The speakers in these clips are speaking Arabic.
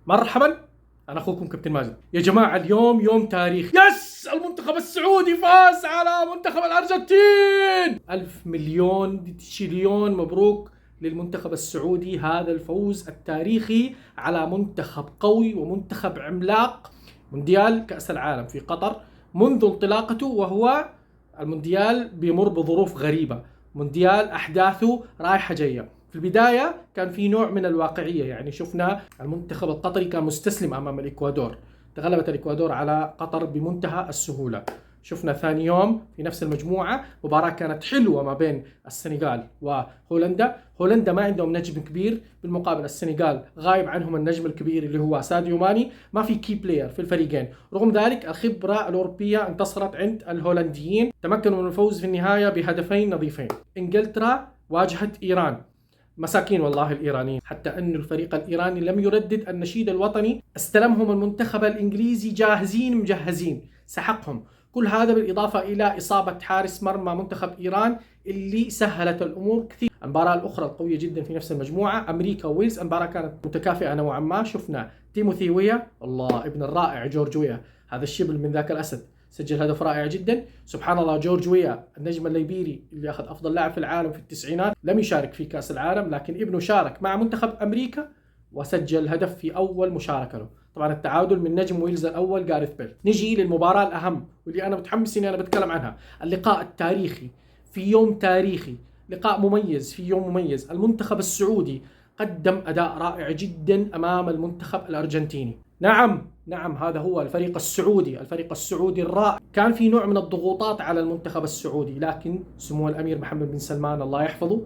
مرحبا، أنا أخوكم كابتن ماجد. يا جماعة اليوم يوم تاريخي. يس، المنتخب السعودي فاز على منتخب الأرجنتين. 1000 مليون تشيليون مبروك للمنتخب السعودي، هذا الفوز التاريخي على منتخب قوي ومنتخب عملاق. مونديال كأس العالم في قطر منذ انطلاقته، وهو المونديال بيمر بظروف غريبة، مونديال أحداثه رايحة جاية. في البداية كان في نوع من الواقعية، يعني شفنا المنتخب القطري كان مستسلم أمام الإكوادور، تغلبت الإكوادور على قطر بمنتهى السهولة. شفنا ثاني يوم في نفس المجموعة مباراة كانت حلوة ما بين السنغال وهولندا. هولندا ما عندهم نجم كبير، بالمقابل السنغال غايب عنهم النجم الكبير اللي هو ساديو ماني، ما في كي بلاير في الفريقين. رغم ذلك الخبرة الأوروبية انتصرت عند الهولنديين، تمكنوا من الفوز في النهاية بهدفين نظيفين. إنجلترا واجهت إيران، مساكين والله الإيرانيين، حتى أن الفريق الإيراني لم يردد النشيد الوطني، استلمهم المنتخب الإنجليزي جاهزين مجهزين، سحقهم. كل هذا بالإضافة إلى إصابة حارس مرمى منتخب إيران اللي سهلت الأمور كثير. المباراة الأخرى القوية جدا في نفس المجموعة أمريكا وويلز، المباراة كانت متكافئة نوعا ما. شفنا تيموثي ويا، الله ابن الرائع جورج ويا، هذا الشبل من ذاك الأسد، سجل هدف رائع جدا. سبحان الله، جورج ويا النجم الليبيري اللي أخذ أفضل لاعب في العالم في التسعينات لم يشارك في كأس العالم، لكن ابنه شارك مع منتخب أمريكا وسجل هدف في أول مشاركة له. طبعا التعادل من نجم ويلز الأول جاريث بيل. نجي للمباراة الأهم واللي أنا متحمس إني أنا بتكلم عنها، اللقاء التاريخي في يوم تاريخي، لقاء مميز في يوم مميز. المنتخب السعودي قدم أداء رائع جدا أمام المنتخب الأرجنتيني. نعم هذا هو الفريق السعودي، الفريق السعودي الرائع. كان في نوع من الضغوطات على المنتخب السعودي، لكن سمو الأمير محمد بن سلمان الله يحفظه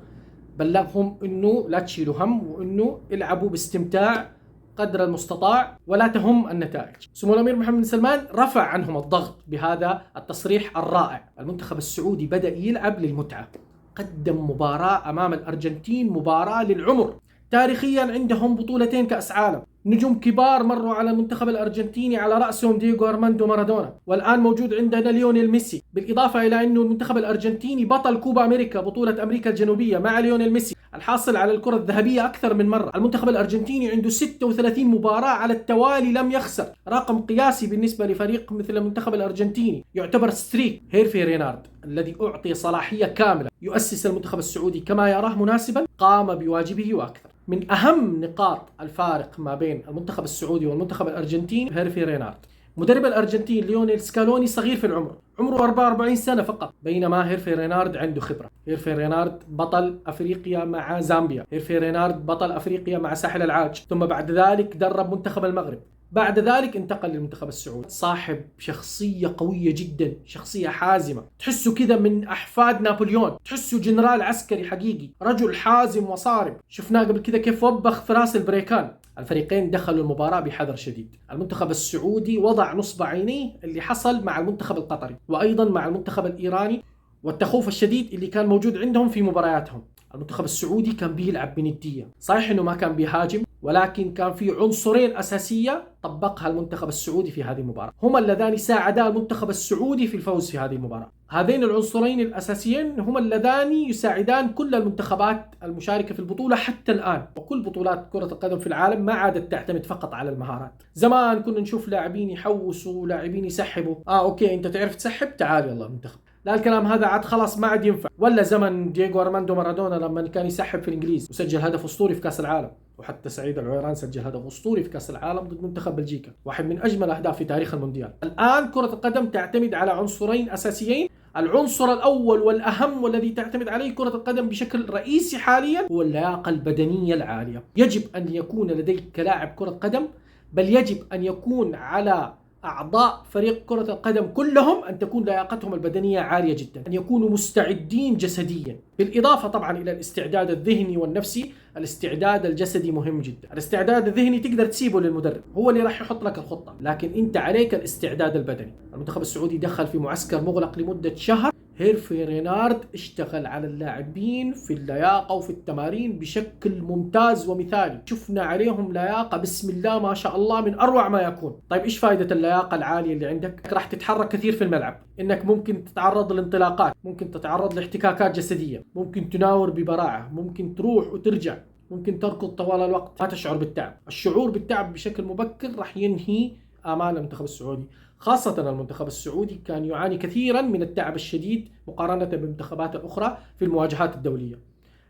بلغهم انه لا تشيلوا هم، وانه العبوا باستمتاع قدر المستطاع ولا تهم النتائج. سمو الامير محمد بن سلمان رفع عنهم الضغط بهذا التصريح الرائع. المنتخب السعودي بدأ يلعب للمتعة، قدم مباراة امام الارجنتين، مباراة للعمر. تاريخيا عندهم بطولتين كأس عالم، نجوم كبار مروا على المنتخب الأرجنتيني على رأسهم دييغو أرماندو مارادونا، والآن موجود عندنا ليونيل ميسي. بالإضافة إلى أنه المنتخب الأرجنتيني بطل كوبا أمريكا، بطولة أمريكا الجنوبية، مع ليونيل ميسي الحاصل على الكرة الذهبية أكثر من مرة. المنتخب الأرجنتيني عنده 36 مباراة على التوالي لم يخسر، رقم قياسي بالنسبة لفريق مثل المنتخب الأرجنتيني، يعتبر ستريك. هيرفي رينارد الذي أعطي صلاحية كاملة يؤسس المنتخب السعودي كما يراه مناسبا، قام بواجبه وأكثر. من أهم نقاط الفارق ما بين المنتخب السعودي والمنتخب الأرجنتيني هيرفي رينارد. مدرب الأرجنتين ليونيل سكالوني صغير في العمر، عمره 44 سنة فقط، بينما هيرفي رينارد عنده خبرة. هيرفي رينارد بطل أفريقيا مع زامبيا، هيرفي رينارد بطل أفريقيا مع ساحل العاج، ثم بعد ذلك درب منتخب المغرب، بعد ذلك انتقل للمنتخب السعودي. صاحب شخصية قوية جدا، شخصية حازمة، تحسه كذا من أحفاد نابليون، تحسه جنرال عسكري حقيقي، رجل حازم وصارم. شفناه قبل كذا كيف وبخ في راس البريكان. الفريقين دخلوا المباراة بحذر شديد. المنتخب السعودي وضع نصب عينيه اللي حصل مع المنتخب القطري وأيضا مع المنتخب الإيراني والتخوف الشديد اللي كان موجود عندهم في مبارياتهم. المنتخب السعودي كان بيلعب بندية، صحيح انه ما كان بيهاجم، ولكن كان في عنصرين أساسية طبقها المنتخب السعودي في هذه المباراة، هما اللذان ساعدا المنتخب السعودي في الفوز في هذه المباراة. هذين العنصرين الأساسيين هما اللذان يساعدان كل المنتخبات المشاركة في البطولة حتى الآن، وكل بطولات كرة القدم في العالم ما عادت تعتمد فقط على المهارات. زمان كنا نشوف لاعبين يحوسوا، لاعبين يسحبوا، اوكي انت تعرف تسحب، تعال يلا المنتخب. لا، الكلام هذا عاد خلاص ما عاد ينفع. ولا زمن دييغو أرماندو مارادونا لما كان يسحب في الإنجليز وسجل هدف أسطوري في كأس العالم، وحتى سعيد العويران سجل هدف أسطوري في كأس العالم ضد منتخب بلجيكا، واحد من أجمل الأهداف في تاريخ المونديال. الآن كرة القدم تعتمد على عنصرين أساسيين. العنصر الأول والأهم والذي تعتمد عليه كرة القدم بشكل رئيسي حاليا هو اللياقة البدنية العالية. يجب أن يكون لديك كلاعب كرة قدم، بل يجب أن يكون على أعضاء فريق كرة القدم كلهم أن تكون لياقتهم البدنية عالية جدا، أن يكونوا مستعدين جسديا، بالإضافة طبعا إلى الاستعداد الذهني والنفسي. الاستعداد الجسدي مهم جدا. الاستعداد الذهني تقدر تسيبه للمدرب، هو اللي راح يحط لك الخطة، لكن أنت عليك الاستعداد البدني. المنتخب السعودي دخل في معسكر مغلق لمدة شهر. هيرفي رينارد اشتغل على اللاعبين في اللياقة وفي التمارين بشكل ممتاز ومثالي، شفنا عليهم لياقة بسم الله ما شاء الله من أروع ما يكون. طيب إيش فائدة اللياقة العالية اللي عندك؟ راح تتحرك كثير في الملعب، إنك ممكن تتعرض لانطلاقات، ممكن تتعرض لاحتكاكات جسدية، ممكن تناور ببراعة، ممكن تروح وترجع، ممكن تركض طوال الوقت ما تشعر بالتعب. الشعور بالتعب بشكل مبكر راح ينهي آمال المنتخب السعودي، خاصة المنتخب السعودي كان يعاني كثيرا من التعب الشديد مقارنة بالمنتخبات الأخرى في المواجهات الدولية.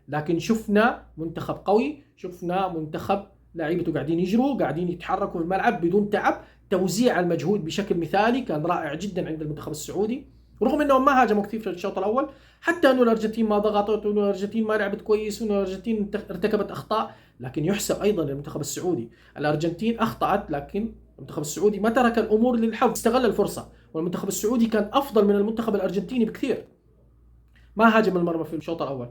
لكن شفنا منتخب قوي، شفنا منتخب لاعيبته قاعدين يجروا، قاعدين يتحركوا في الملعب بدون تعب. توزيع المجهود بشكل مثالي كان رائع جدا عند المنتخب السعودي، رغم انهم ما هاجموا كثير في الشوط الاول، حتى انه الارجنتين ما ضغطت، وانه الارجنتين ما لعبت كويس، وانه الارجنتين ارتكبت اخطاء، لكن يحسب ايضا للمنتخب السعودي. الارجنتين اخطأت، لكن المنتخب السعودي ما ترك الامور للحظ، استغل الفرصه، والمنتخب السعودي كان افضل من المنتخب الارجنتيني بكثير. ما هاجم المرمى في الشوط الاول،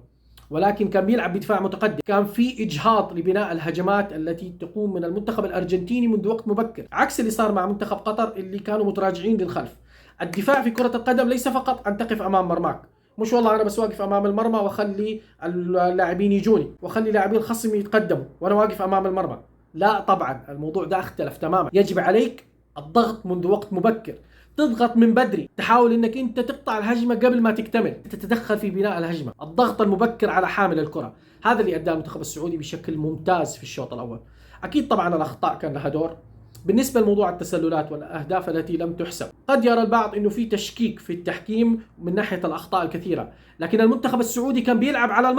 ولكن كان بيلعب بدفاع متقدم. كان في اجهاض لبناء الهجمات التي تقوم من المنتخب الارجنتيني منذ وقت مبكر، عكس اللي صار مع منتخب قطر اللي كانوا متراجعين للخلف. الدفاع في كرة القدم ليس فقط ان تقف امام مرماك، مش والله انا بس واقف امام المرمى واخلي اللاعبين يجوني واخلي لاعبين الخصم يتقدموا وانا واقف امام المرمى. لا طبعا، الموضوع ده اختلف تماما. يجب عليك الضغط منذ وقت مبكر، تضغط من بدري، تحاول انك انت تقطع الهجمه قبل ما تكتمل، تتدخل في بناء الهجمه، الضغط المبكر على حامل الكره. هذا اللي اداه المنتخب السعودي بشكل ممتاز في الشوط الاول. اكيد طبعا الاخطاء كان لها دور. بالنسبه لموضوع التسللات والاهداف التي لم تحسب، قد يرى البعض انه في تشكيك في التحكيم من ناحيه الاخطاء الكثيره، لكن المنتخب السعودي كان بيلعب على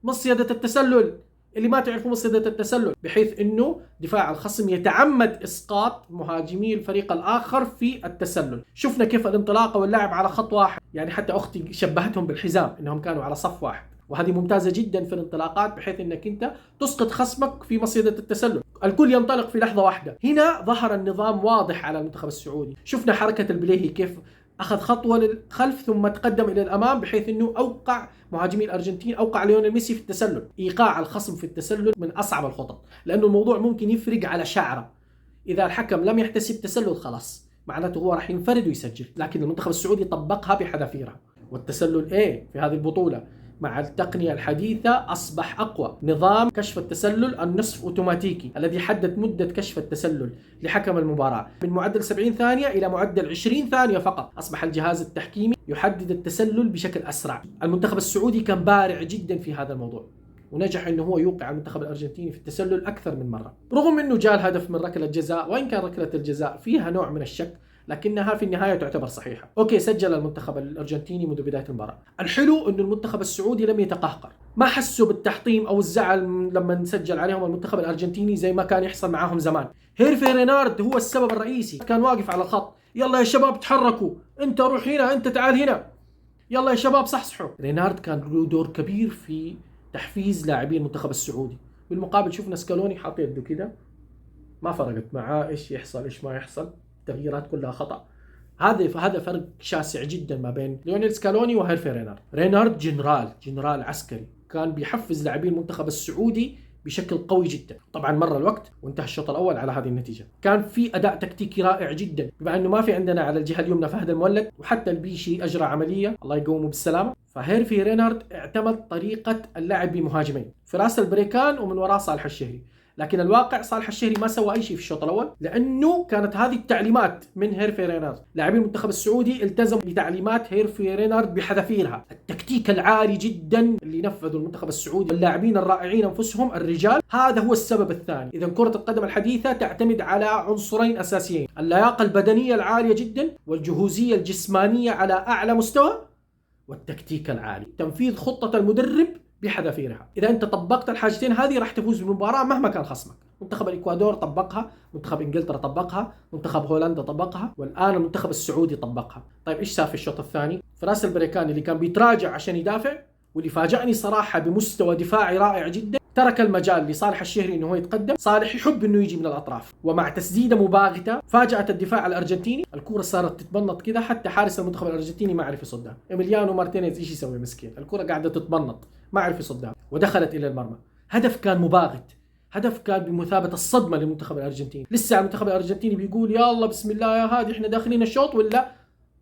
مصيده التسلل. اللي ما تعرفوا مصيدة التسلل، بحيث انه دفاع الخصم يتعمد اسقاط مهاجمي الفريق الاخر في التسلل. شفنا كيف الانطلاقه واللعب على خط واحد، يعني حتى اختي شبهتهم بالحزام، انهم كانوا على صف واحد، وهذه ممتازه جدا في الانطلاقات، بحيث انك انت تسقط خصمك في مصيدة التسلل، الكل ينطلق في لحظه واحده. هنا ظهر النظام واضح على المنتخب السعودي. شفنا حركه البليهي كيف اخذ خطوه للخلف ثم تقدم الى الامام، بحيث انه اوقع مهاجمي الارجنتين، اوقع ليونيل ميسي في التسلل. ايقاع الخصم في التسلل من اصعب الخطط، لانه الموضوع ممكن يفرق على شعره. اذا الحكم لم يحتسب تسلل خلاص معناته هو راح ينفرد ويسجل، لكن المنتخب السعودي طبقها بحذافيرها. والتسلل في هذه البطوله مع التقنية الحديثة أصبح أقوى. نظام كشف التسلل النصف أوتوماتيكي الذي حدد مدة كشف التسلل لحكم المباراة من معدل 70 ثانية إلى معدل 20 ثانية فقط. أصبح الجهاز التحكيمي يحدد التسلل بشكل أسرع. المنتخب السعودي كان بارع جدا في هذا الموضوع، ونجح انه هو يوقع المنتخب الارجنتيني في التسلل اكثر من مره، رغم انه جاء الهدف من ركله جزاء، وان كان ركله الجزاء فيها نوع من الشك، لكنها في النهايه تعتبر صحيحه. اوكي، سجل المنتخب الارجنتيني منذ بدايه المباراه. الحلو انه المنتخب السعودي لم يتقهقر، ما حسوا بالتحطيم او الزعل لما سجل عليهم المنتخب الارجنتيني زي ما كان يحصل معاهم زمان. هيرفي رينارد هو السبب الرئيسي، كان واقف على الخط، يلا يا شباب تحركوا، انت روح هنا، انت تعال هنا، يلا يا شباب صحصحوا. رينارد كان له دور كبير في تحفيز لاعبين المنتخب السعودي. بالمقابل شفنا سكالوني حاط يده كده، ما فرقت معاه ايش يحصل ايش ما يحصل، التغييرات كلها خطأ. هذا فرق شاسع جدا ما بين ليونيل سكالوني وهيرفي رينارد جنرال عسكري، كان بيحفز لاعبين المنتخب السعودي بشكل قوي جدا. طبعا مر الوقت وانتهى الشوط الاول على هذه النتيجه. كان في اداء تكتيكي رائع جدا، بما انه ما في عندنا على الجهه اليمنى فهد المولد، وحتى البيشي اجرى عمليه الله يقومه بالسلامه. فهيرفي رينارد اعتمد طريقه اللعب بمهاجمين، فراس البريكان ومن وراء صالح الشهري. لكن الواقع صالح الشهري ما سوى اي شيء في الشوط الاول، لانه كانت هذه التعليمات من هيرفي رينارد. لاعبين المنتخب السعودي التزموا بتعليمات هيرفي رينارد بحذافيرها. التكتيك العالي جدا اللي نفذه المنتخب السعودي واللاعبين الرائعين انفسهم الرجال، هذا هو السبب الثاني. اذا كرة القدم الحديثة تعتمد على عنصرين اساسيين: اللياقة البدنية العالية جدا، والجهوزية الجسمانية على اعلى مستوى، والتكتيك العالي، تنفيذ خطة المدرب بحذافيرها. إذا أنت طبقت الحاجتين هذه راح تفوز بالمباراة مهما كان خصمك. منتخب الإكوادور طبقها، منتخب إنجلترا طبقها، منتخب هولندا طبقها، والآن المنتخب السعودي طبقها. طيب إيش صار في الشوط الثاني؟ فراس البريكاني اللي كان بيتراجع عشان يدافع، واللي فاجأني صراحة بمستوى دفاعي رائع جدا، ترك المجال لصالح الشهري انه هو يتقدم. صالح يحب انه يجي من الاطراف، ومع تسديده مباغته فاجأت الدفاع الارجنتيني. الكرة صارت تتبنط كده، حتى حارس المنتخب الارجنتيني ما عرف يصدها. إيميليانو مارتينيز ايش يسوي مسكين، الكرة قاعدة تتبنط ما عرف يصدها ودخلت الى المرمى. هدف كان مباغت، هدف كان بمثابة الصدمة للمنتخب الارجنتيني. لسه المنتخب الارجنتيني بيقول يلا بسم الله يا هادي احنا داخلين الشوط، ولا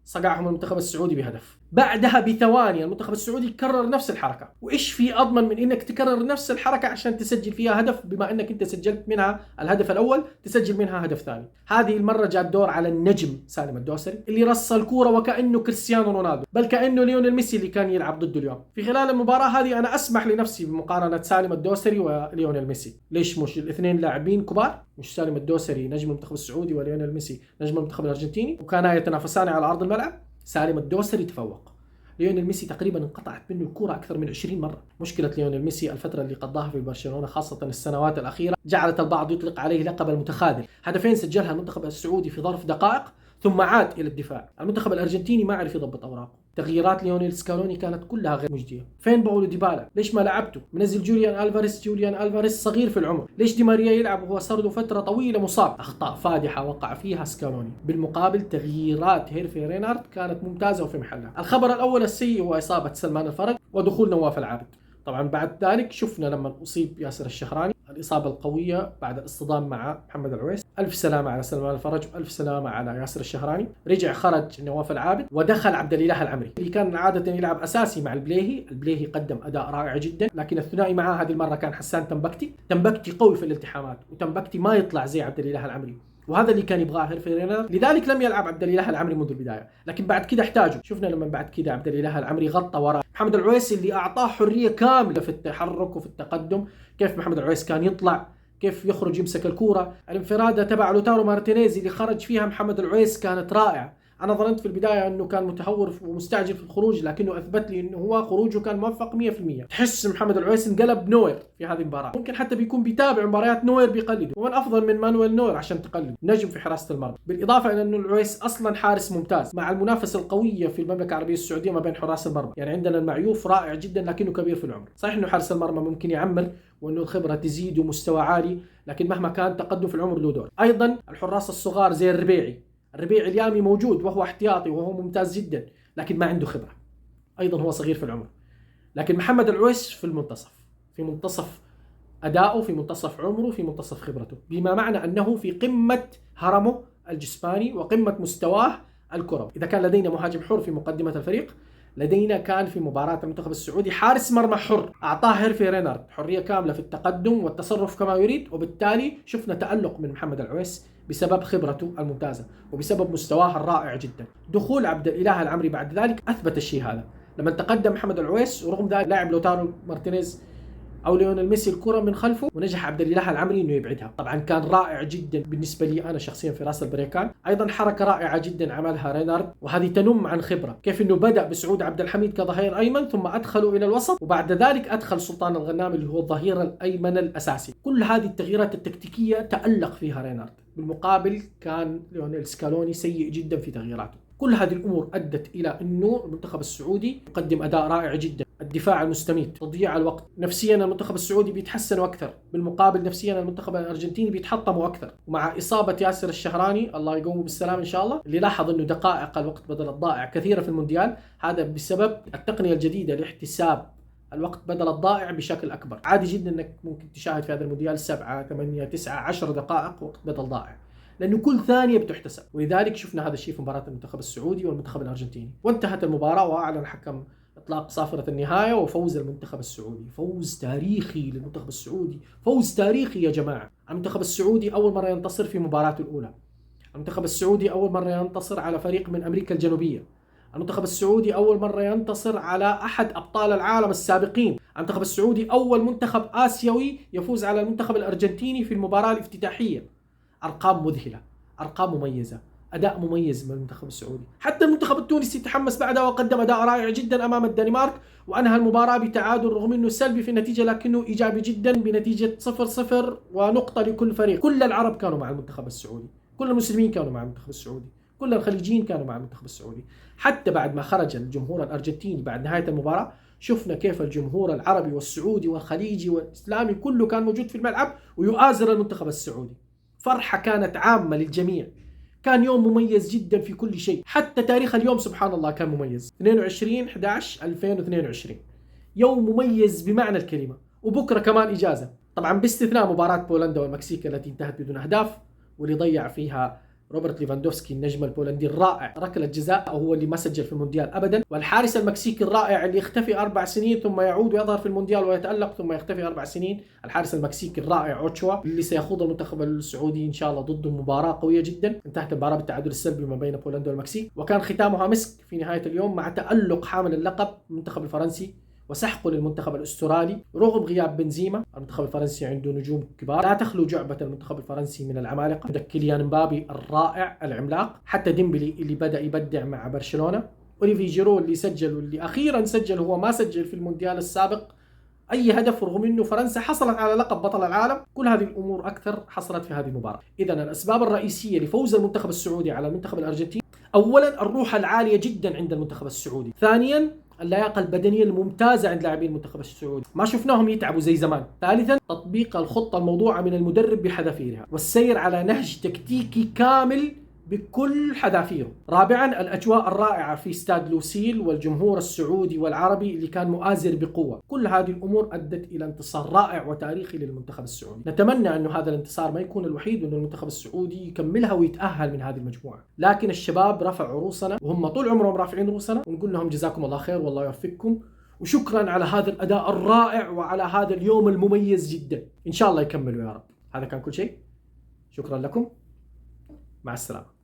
صقعهم المنتخب السعودي بهدف. بعدها بثواني المنتخب السعودي كرر نفس الحركة. وإيش في أضمن من إنك تكرر نفس الحركة عشان تسجل فيها هدف، بما إنك أنت سجلت منها الهدف الأول تسجل منها هدف ثاني. هذه المرة جاء الدور على النجم سالم الدوسري اللي رص الكورة وكأنه كريستيانو رونالدو، بل كأنه ليونيل ميسي اللي كان يلعب ضده اليوم. في خلال المباراة هذه أنا أسمح لنفسي بمقارنة سالم الدوسري وليونيل ميسي. ليش مش الاثنين لاعبين كبار؟ مش سالم الدوسري نجم المنتخب السعودي وليونيل ميسي نجم المنتخب الأرجنتيني وكانا يتنافسان على أرض الملعب؟ سالم الدوسري تفوق. ليونيل ميسي تقريبا انقطعت منه الكرة أكثر من 20 مرة. مشكلة ليونيل ميسي الفترة اللي قضاها في برشلونة خاصة السنوات الأخيرة جعلت البعض يطلق عليه لقب المتخاذل. هدفين سجلها المنتخب السعودي في ظرف دقائق ثم عاد إلى الدفاع. المنتخب الأرجنتيني ما عرف يضبط أوراقه. تغييرات ليونيل سكالوني كانت كلها غير مجدية. فين باولو ديبالا؟ ليش ما لعبته؟ منزل جوليان ألفاريز صغير في العمر. ليش دي ماريا يلعب وهو صار له فترة طويلة مصاب؟ أخطاء فادحة وقع فيها سكالوني. بالمقابل تغييرات هيرفي رينارد كانت ممتازة وفي محلها. الخبر الأول السيء هو إصابة سلمان الفرج ودخول نواف العابد. طبعا بعد ذلك شفنا لما أصيب ياسر الشهراني الإصابة القوية بعد الاصطدام مع محمد العويس. ألف سلامة على سلمان الفرج وألف سلامة على ياسر الشهراني. رجع خرج نواف العابد ودخل عبد الإله العمري اللي كان عادة يلعب أساسي مع البليهي قدم أداء رائع جدا، لكن الثنائي معاه هذه المرة كان حسان تنبكتي قوي في الالتحامات، وتنبكتي ما يطلع زي عبد الإله العمري، وهذا اللي كان يبغاه هيرفي رينارد. لذلك لم يلعب عبد الإله العمري منذ البداية، لكن بعد كده احتاجه. شفنا لما بعد كده عبد الإله العمري غطى وراء محمد العويس اللي أعطاه حرية كاملة في التحرك وفي التقدم. كيف محمد العويس كان يطلع، كيف يخرج يمسك الكورة. الانفرادة تبع لوتارو مارتينيز اللي خرج فيها محمد العويس كانت رائعة. أنا ظننت في البداية أنه كان متهور ومستعجل في الخروج، لكنه أثبت لي أنه هو خروجه كان موفق 100%. تحس محمد العويس انقلب نوير في هذه المباراة. ممكن حتى بيكون بيتابع مباريات نوير بيقلده. ومن أفضل من مانويل نوير عشان تقلده، نجم في حراسة المرمى. بالإضافة إلى أنه العويس أصلا حارس ممتاز مع المنافسة القوية في المملكة العربية السعودية ما بين حراس المرمى. يعني عندنا المعيوف رائع جدا لكنه كبير في العمر. صحيح أنه حارس المرمى ممكن يعمر وأنه الخبرة تزيد ومستوى عالي، لكن مهما كان تقدم في العمر له دور. أيضا الحراس الصغار زي الربيعي اليامي موجود وهو احتياطي وهو ممتاز جدا، لكن ما عنده خبرة. أيضا هو صغير في العمر. لكن محمد العويس في المنتصف، في منتصف أدائه، في منتصف عمره، في منتصف خبرته، بما معنى أنه في قمة هرمه الجسماني وقمة مستواه الكروي. إذا كان لدينا مهاجم حر في مقدمة الفريق، لدينا كان في مباراة المنتخب السعودي حارس مرمى حر أعطاه هيرفي رينارد حرية كاملة في التقدم والتصرف كما يريد، وبالتالي شفنا تألق من محمد العويس بسبب خبرته الممتازة وبسبب مستواه الرائع جدا. دخول عبد الإله العمري بعد ذلك أثبت الشيء هذا. لما تقدم محمد العويس ورغم ذلك لاعب لوتارو مارتينيز أو ليونيل ميسي الكرة من خلفه، ونجح عبد الإله العمري إنه يبعدها. طبعا كان رائع جدا بالنسبة لي أنا شخصيا في راس البريكان. أيضا حركة رائعة جدا عملها رينارد، وهذه تنم عن خبرة. كيف إنه بدأ بسعود عبد الحميد كظهير أيمن ثم أدخله إلى الوسط، وبعد ذلك أدخل سلطان الغنام اللي هو الظهير الأيمن الأساسي. كل هذه التغييرات التكتيكية تألق فيها رينارد. بالمقابل كان ليونيل سكالوني سيء جدا في تغييراته. كل هذه الأمور أدت إلى أنه المنتخب السعودي يقدم أداء رائع جدا. الدفاع المستميت، تضييع الوقت. نفسيا المنتخب السعودي بيتحسن أكثر، بالمقابل نفسيا المنتخب الأرجنتيني بيتحطموا أكثر. ومع إصابة ياسر الشهراني الله يقومه بالسلام إن شاء الله، اللي لاحظ أنه دقائق الوقت بدل الضائع كثيرة في المونديال، هذا بسبب التقنية الجديدة لاحتساب الوقت بدل الضائع بشكل أكبر. عادي جدا أنك ممكن تشاهد في هذا المونديال 7 8 9 10 دقائق وقت بدل ضائع، لأنه كل ثانية بتحتسب. ولذلك شفنا هذا الشيء في مباراة المنتخب السعودي والمنتخب الأرجنتيني. وانتهت المباراة وأعلن حكم إطلاق صافرة النهاية وفوز المنتخب السعودي. فوز تاريخي للمنتخب السعودي، فوز تاريخي يا جماعة. المنتخب السعودي أول مرة ينتصر في مباراته الأولى. المنتخب السعودي أول مرة ينتصر على فريق من أمريكا الجنوبية. المنتخب السعودي أول مرة ينتصر على أحد أبطال العالم السابقين. المنتخب السعودي أول منتخب آسيوي يفوز على المنتخب الأرجنتيني في المباراة الافتتاحية. أرقام مذهلة، أرقام مميزة، أداء مميز من المنتخب السعودي. حتى المنتخب التونسي تحمس بعدها وقدم أداء رائع جدا أمام الدنمارك، وأنهى المباراة بتعادل رغم أنه سلبي في النتيجة لكنه إيجابي جدا بنتيجة 0-0 ونقطة لكل فريق. كل العرب كانوا مع المنتخب السعودي، كل المسلمين كانوا مع المنتخب السعودي، كل الخليجيين كانوا مع المنتخب السعودي. حتى بعد ما خرج الجمهور الأرجنتيني بعد نهاية المباراة، شفنا كيف الجمهور العربي والسعودي والخليجي والإسلامي كله كان موجود في الملعب ويؤازر المنتخب السعودي. فرحة كانت عامة للجميع. كان يوم مميز جدا في كل شيء. حتى تاريخ اليوم سبحان الله كان مميز. 22/11/2022 يوم مميز بمعنى الكلمة. وبكرة كمان إجازة طبعا باستثناء مباراة بولندا والمكسيك التي انتهت بدون أهداف واللي ضيع فيها روبرت ليفاندوفسكي النجم البولندي الرائع، ركلة جزاء هو اللي ما سجل في المونديال أبدا. والحارس المكسيكي الرائع اللي يختفي 4 سنين ثم يعود ويظهر في المونديال ويتألق ثم يختفي 4 سنين، الحارس المكسيكي الرائع أوتشوا، اللي سيخوض المنتخب السعودي إن شاء الله ضده مباراة قوية جدا. انتهت المباراة بالتعادل السلبي ما بين بولندا والمكسيك، وكان ختامها مسك في نهاية اليوم مع تألق حامل اللقب المنتخب الفرنسي وسحقه للمنتخب الأسترالي رغم غياب بنزيما. المنتخب الفرنسي عنده نجوم كبار، لا تخلو جعبة المنتخب الفرنسي من العمالقة. عندك كيليان مبابي الرائع العملاق، حتى ديمبلي اللي بدأ يبدع مع برشلونة، أوليفي جيرو اللي سجل واللي أخيرا سجل، هو ما سجل في المونديال السابق أي هدف رغم أنه فرنسا حصلت على لقب بطل العالم. كل هذه الأمور أكثر حصلت في هذه المباراة. إذا الأسباب الرئيسية لفوز المنتخب السعودي على المنتخب الأرجنتيني: أولا الروح العالية جدا عند المنتخب السعودي، ثانيا اللياقة البدنية الممتازة عند لاعبين المنتخب السعودي، ما شفناهم يتعبوا زي زمان، ثالثا تطبيق الخطة الموضوعة من المدرب بحذافيرها والسير على نهج تكتيكي كامل بكل حذافيره، رابعا الأجواء الرائعة في استاد لوسيل والجمهور السعودي والعربي اللي كان مؤازر بقوة. كل هذه الأمور أدت إلى انتصار رائع وتاريخي للمنتخب السعودي. نتمنى أنه هذا الانتصار ما يكون الوحيد وأن المنتخب السعودي يكملها ويتأهل من هذه المجموعة، لكن الشباب رفعوا رؤوسنا وهم طول عمرهم رافعين رؤوسنا، ونقول لهم جزاكم الله خير والله يوفقكم، وشكرا على هذا الأداء الرائع وعلى هذا اليوم المميز جدا. إن شاء الله يكملوا يا رب. هذا كان كل شيء، شكرا لكم، مع السلامة.